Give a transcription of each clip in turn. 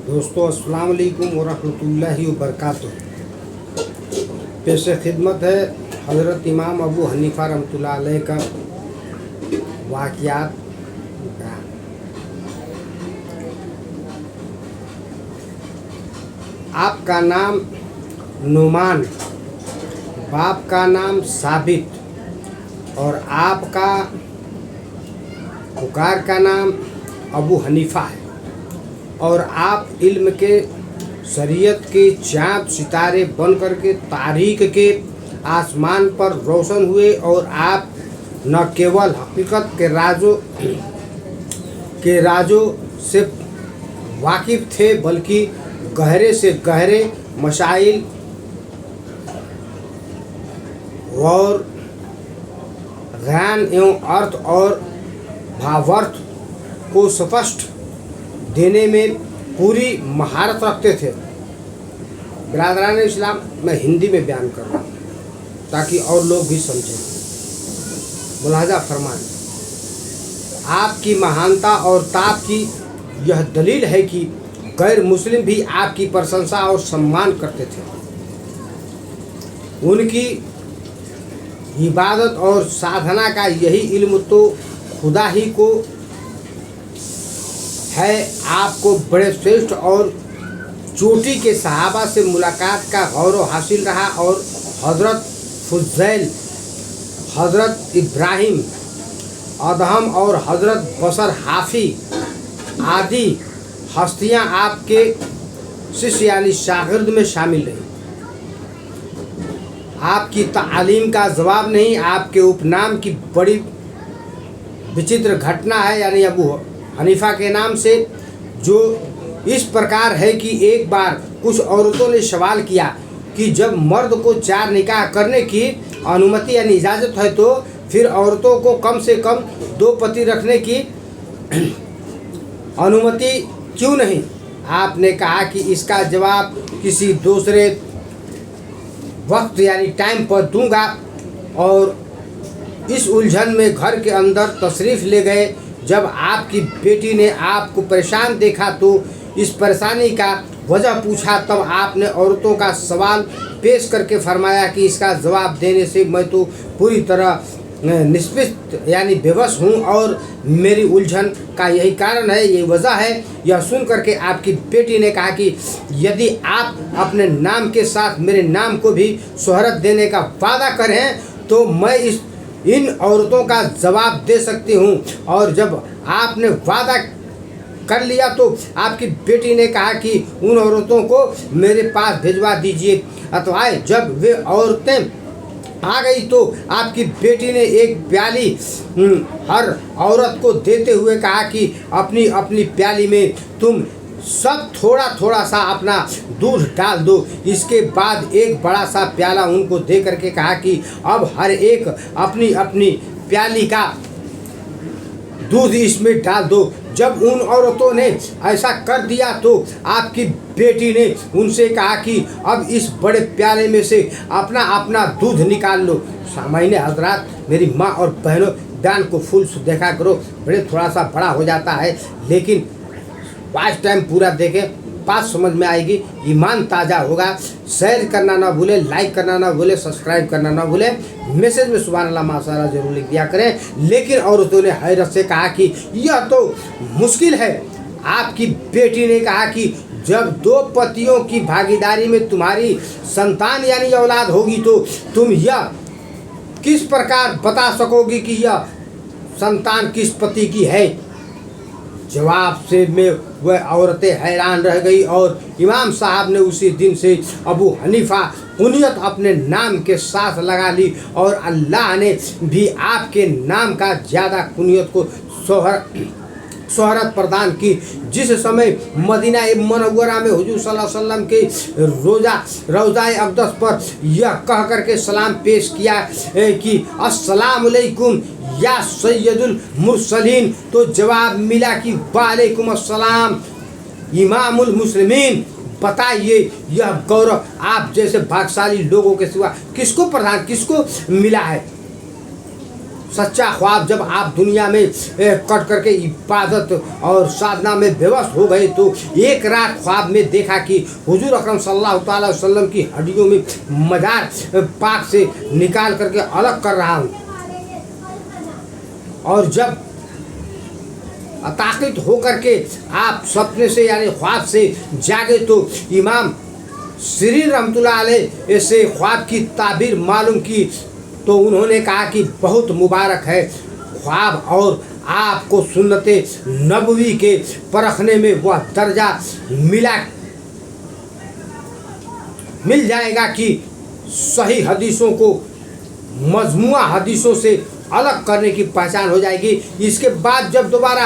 दोस्तों अस्सलाम वालेकुम वरहमतुल्लाहि वबरकातुहू। पेश खिदमत है हज़रत इमाम अबू हनीफ़ा रहमतुल्लाह अलैह का वाक़ियात बयान। आपका नाम नुमान, बाप का नाम साबित और आपका पुकार का नाम अबू हनीफ़ा है। और आप इल्म के शरीयत के चाँद सितारे बन कर के तारीख के आसमान पर रोशन हुए। और आप न केवल हकीकत के राजों से वाकिफ़ थे बल्कि गहरे से गहरे मसाइल और ज्ञान एवं अर्थ और भावार्थ को स्पष्ट देने में पूरी महारत रखते थे। बिरादरान इस्लाम, मैं हिंदी में बयान कर रहा हूँ ताकि और लोग भी समझें। मुलाहजा फरमाएं, आपकी महानता और ताप की यह दलील है कि गैर मुस्लिम भी आपकी प्रशंसा और सम्मान करते थे। उनकी इबादत और साधना का यही इल्म तो खुदा ही को है। आपको बड़े श्रेष्ठ और चोटी के सहाबा से मुलाकात का गौरव हासिल रहा और हज़रत फुज़ैल, हज़रत इब्राहिम अदहम और हज़रत बशर हाफ़ी आदि हस्तियां आपके शिष्य यानी शागिर्द में शामिल रहीं। आपकी तालीम का जवाब नहीं, आपके उपनाम की बड़ी विचित्र घटना है यानी अबू हनीफ़ा के नाम से, जो इस प्रकार है कि एक बार कुछ औरतों ने सवाल किया कि जब मर्द को 4 निकाह करने की अनुमति यानी इजाज़त है तो फिर औरतों को कम से कम 2 पति रखने की अनुमति क्यों नहीं? आपने कहा कि इसका जवाब किसी दूसरे वक्त यानी टाइम पर दूंगा। और इस उलझन में घर के अंदर तशरीफ़ ले गए। जब आपकी बेटी ने आपको परेशान देखा तो इस परेशानी का वजह पूछा, तब आपने औरतों का सवाल पेश करके फरमाया कि इसका जवाब देने से मैं तो पूरी तरह निष्पित यानी बेबस हूँ और मेरी उलझन का यही कारण है, यही वजह है। यह सुन करके आपकी बेटी ने कहा कि यदि आप अपने नाम के साथ मेरे नाम को भी शोहरत देने का वादा करें तो मैं इन औरतों का जवाब दे सकती हूँ। और जब आपने वादा कर लिया तो आपकी बेटी ने कहा कि उन औरतों को मेरे पास भिजवा दीजिए। अथवा जब वे औरतें आ गई तो आपकी बेटी ने एक प्याली हर औरत को देते हुए कहा कि अपनी अपनी प्याली में तुम सब थोड़ा थोड़ा सा अपना दूध डाल दो। इसके बाद एक बड़ा सा प्याला उनको दे करके कहा कि अब हर एक अपनी अपनी प्याली का दूध इसमें डाल दो। जब उन औरतों ने ऐसा कर दिया तो आपकी बेटी ने उनसे कहा कि अब इस बड़े प्याले में से अपना अपना दूध निकाल लो। सामान्य हजरात, मेरी माँ और बहनों, बयान को फुल देखा करो, बड़े थोड़ा सा बड़ा हो जाता है लेकिन वाच टाइम पूरा देखें, बात समझ में आएगी, ईमान ताज़ा होगा। शेयर करना ना भूले, लाइक करना ना भूले, सब्सक्राइब करना ना भूले, मैसेज में सुभान अल्लाह माशाअल्लाह जरूर लिख दिया करें। लेकिन औरतों ने हैरत से कहा कि यह तो मुश्किल है। आपकी बेटी ने कहा कि जब 2 पतियों की भागीदारी में तुम्हारी संतान यानी औलाद होगी तो तुम यह किस प्रकार बता सकोगी कि यह संतान किस पति की है? जवाब से में वह औरतें हैरान रह गई और इमाम साहब ने उसी दिन से अबू हनीफ़ा कुनियत अपने नाम के साथ लगा ली और अल्लाह ने भी आपके नाम का ज़्यादा कुनियत को शोहरत प्रदान की। जिस समय मदीना मुनव्वरा में हुजूर सल्लल्लाहु अलैहि वसल्लम के रोज़ाए अक़दस पर यह कह करके सलाम पेश किया कि अस्सलाम अलैकुम या सैयदुल मुरसलीन, तो जवाब मिला कि वालेकुम अस्सलाम इमामुल मुस्लिमीन। बताइए यह गौरव आप जैसे भाग्यशाली लोगों के सिवा किसको मिला है? सच्चा ख्वाब जब आप दुनिया में कट करके इबादत और साधना में व्यस्त हो गए तो एक रात ख्वाब में देखा कि हुजूर अकरम सल्लल्लाहु अलैहि वसल्लम की हड्डियों में मजार पाक से निकाल करके अलग कर रहा हूँ। और जब ताक़त होकर के आप सपने से यानी ख्वाब से जागे तो इमाम सिरीन रहमतुल्लाह अलैह से ख्वाब की ताबीर मालूम की तो उन्होंने कहा कि बहुत मुबारक है ख्वाब और आपको सुन्नते नबवी के परखने में वह दर्जा मिल जाएगा कि सही हदीसों को मजमुआ हदीसों से अलग करने की पहचान हो जाएगी। इसके बाद जब दोबारा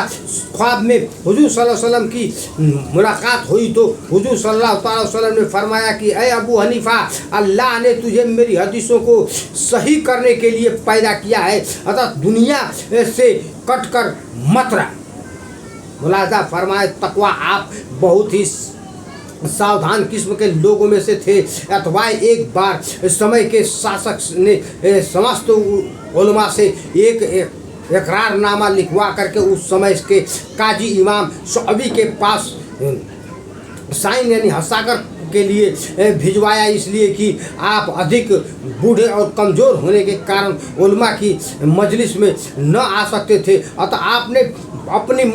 ख्वाब में हुजूर सल्लल्लाहु अलैहि वसल्लम की मुलाकात हुई तो हुजूर सल्लल्लाहु अलैहि वसल्लम ने फरमाया कि ए अबू हनीफा, अल्लाह ने तुझे मेरी हदीसों को सही करने के लिए पैदा किया है, अतः दुनिया से कट कर मत रह। मुलाजा फरमाए तकवा आप बहुत ही सावधान किस्म के लोगों में से थे। अथवा एक बार समय के शासक ने समस्त उलमा से एक इकरारनामा लिखवा करके उस समय के काजी इमाम शुअबी के पास साइन यानी हस्ताक्षर के लिए भिजवाया, इसलिए कि आप अधिक बूढ़े और कमज़ोर होने के कारण उलमा की मजलिस में न आ सकते थे। अतः आपने अपनी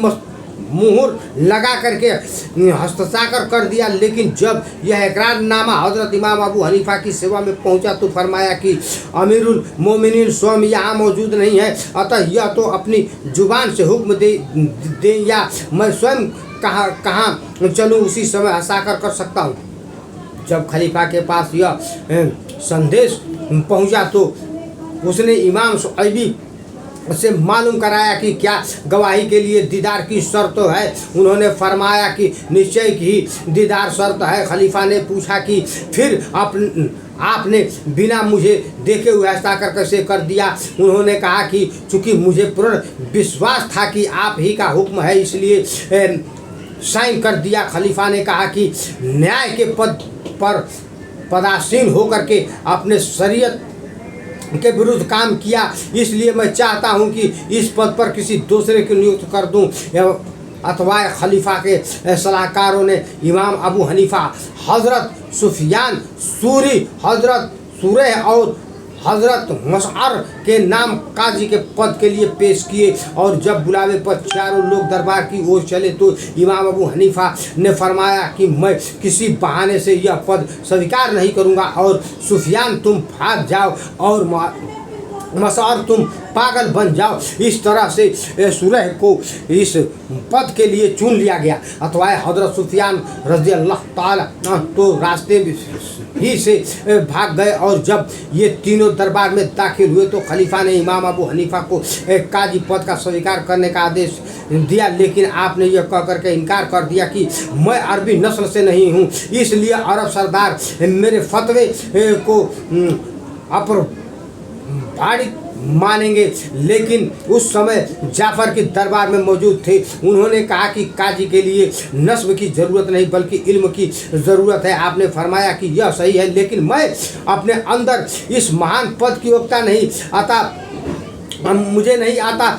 मुहर लगा करके हस्ताक्षर कर दिया। लेकिन जब यह इकरारनामा हज़रत इमाम अबू हनीफा की सेवा में पहुंचा तो फरमाया कि अमीरुल मोमिनीन स्वयं यहाँ मौजूद नहीं है, अतः यह तो अपनी जुबान से हुक्म दे या मैं स्वयं कहाँ चलूँ उसी समय हस्ताक्षर कर सकता हूँ। जब खलीफा के पास यह संदेश पहुँचा तो उसने इमाम शुअबी से मालूम कराया कि क्या गवाही के लिए दीदार की शर्त है। उन्होंने फरमाया कि निश्चय की दीदार शर्त है। खलीफा ने पूछा कि फिर आपने बिना मुझे देखे हुए हस्ताक्षर कैसे कर दिया। उन्होंने कहा कि चूँकि मुझे पूर्ण विश्वास था कि आप ही का हुक्म है इसलिए साइन कर दिया। खलीफा ने कहा कि न्याय के पद पर पदासीन होकर के अपने शरीयत के विरुद्ध काम किया, इसलिए मैं चाहता हूं कि इस पद पर किसी दूसरे को नियुक्त कर दूं। अथवा खलीफा के सलाहकारों ने इमाम अबू हनीफा, हज़रत सुफियान सूरी, हज़रत सुरह और हज़रत मसअर के नाम काजी के पद के लिए पेश किए। और जब बुलावे पर चारों लोग दरबार की ओर चले तो इमाम अबू हनीफा ने फरमाया कि मैं किसी बहाने से यह पद स्वीकार नहीं करूँगा और सुफियान तुम भाग जाओ और मसअर तुम पागल बन जाओ। इस तरह से सुरह को इस पद के लिए चुन लिया गया। अथवा हज़रत सुफियान रज़ी अल्लाह ताला तो रास्ते ही से भाग गए और जब ये तीनों दरबार में दाखिल हुए तो खलीफा ने इमाम अबू हनीफा को काजी पद का स्वीकार करने का आदेश दिया। लेकिन आपने यह कह करके इनकार कर दिया कि मैं अरबी नस्ल से नहीं हूँ, इसलिए अरब सरदार मेरे फतवे को अपरिभाषित मानेंगे। लेकिन उस समय जाफ़र के दरबार में मौजूद थे। उन्होंने कहा कि काजी के लिए नस्ब की ज़रूरत नहीं बल्कि इल्म की ज़रूरत है। आपने फरमाया कि यह सही है, लेकिन मैं अपने अंदर इस महान पद की योग्यता नहीं आता, मुझे नहीं आता,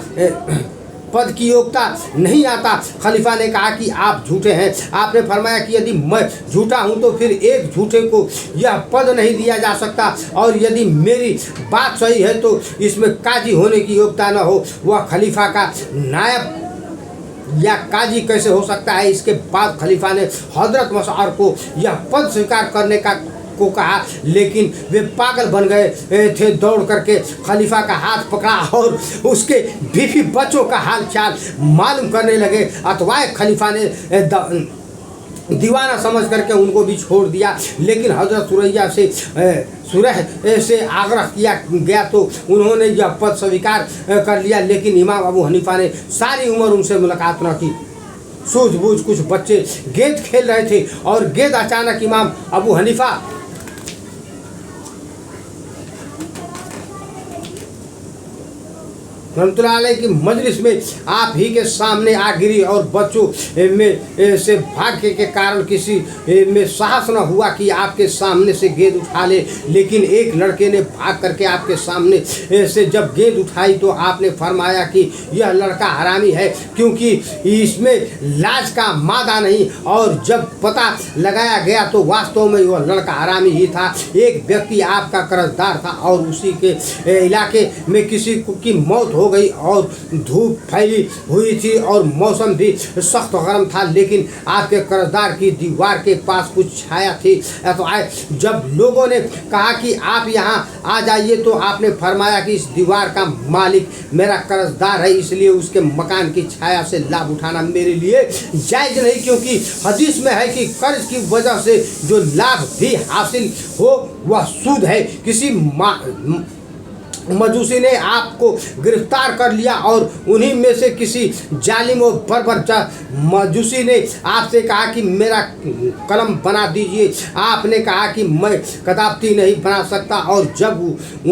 पद की योग्यता नहीं आता। खलीफा ने कहा कि आप झूठे हैं। आपने फरमाया कि यदि मैं झूठा हूं तो फिर एक झूठे को यह पद नहीं दिया जा सकता, और यदि मेरी बात सही है तो इसमें काजी होने की योग्यता न हो, वह खलीफा का नायब या काजी कैसे हो सकता है। इसके बाद खलीफा ने हज़रत मसअर को यह पद स्वीकार करने को कहा, लेकिन वे पागल बन गए थे। दौड़ करके खलीफा का हाथ पकड़ा और उसके बीवी बच्चों का हाल चाल मालूम करने लगे। अथवा खलीफा ने दीवाना समझ करके उनको भी छोड़ दिया। लेकिन हज़रत सुरह से आग्रह किया गया तो उन्होंने यह पद स्वीकार कर लिया। लेकिन इमाम अबू हनीफा ने सारी उम्र उनसे मुलाकात न की। सूझबूझ कुछ बच्चे गेंद खेल रहे थे और गेंद अचानक इमाम अबू हनीफा रहमतुल्लाह अलैह की मजलिस में आप ही के सामने आ गिरी और बच्चों में से भाग्य के कारण किसी में साहस न हुआ कि आपके सामने से गेंद उठा ले, लेकिन एक लड़के ने भाग करके आपके सामने से जब गेंद उठाई तो आपने फरमाया कि यह लड़का हरामी है, क्योंकि इसमें लाज का मादा नहीं। और जब पता लगाया गया तो वास्तव में वह लड़का हरामी ही था। एक व्यक्ति आपका कर्जदार था और उसी के इलाके में किसी की मौत हो गई और धूप फैली हुई थी और मौसम भी सख्त गर्म था, लेकिन आपके कर्जदार की दीवार के पास कुछ छाया थी। तो जब लोगों ने कहा कि आप यहाँ आ जाइए तो आपने फरमाया कि इस दीवार का मालिक मेरा कर्जदार है, इसलिए उसके मकान की छाया से लाभ उठाना मेरे लिए जायज़ नहीं, क्योंकि हदीस में है कि कर्ज की वजह से जो लाभ भी हासिल हो वह सूद है। किसी मजूसी ने आपको गिरफ्तार कर लिया और उन्हीं में से किसी जालिम और बर्बर मजूसी ने आपसे कहा कि मेरा कलम बना दीजिए। आपने कहा कि मैं कदापि नहीं बना सकता, और जब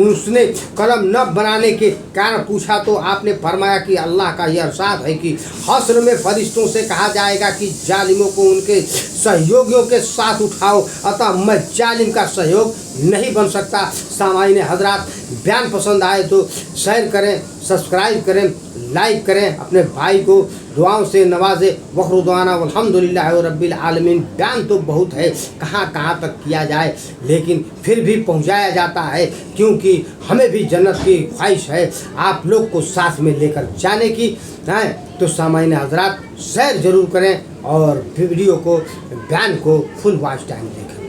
उसने कलम न बनाने के कारण पूछा तो आपने फरमाया कि अल्लाह का यह इरशाद है कि हश्र में फरिश्तों से कहा जाएगा कि जालिमों को उनके सहयोगियों के साथ उठाओ, अतः मैं जालिम का सहयोग नहीं बन सकता। सामाईन हजरात, बयान पसंद आए तो शेयर करें, सब्सक्राइब करें, लाइक करें, अपने भाई को दुआओं से नवाजें। वखरुद्वाना अल्हम्दुलिल्लाह रब्बिल आलमीन। बयान तो बहुत है, कहाँ कहाँ तक किया जाए, लेकिन फिर भी पहुँचाया जाता है, क्योंकि हमें भी जन्नत की ख्वाहिश है आप लोग को साथ में लेकर जाने की है। तो सामाईन हजरात शेयर ज़रूर करें और वीडियो को, बयान को फुल वॉच टाइम देखें।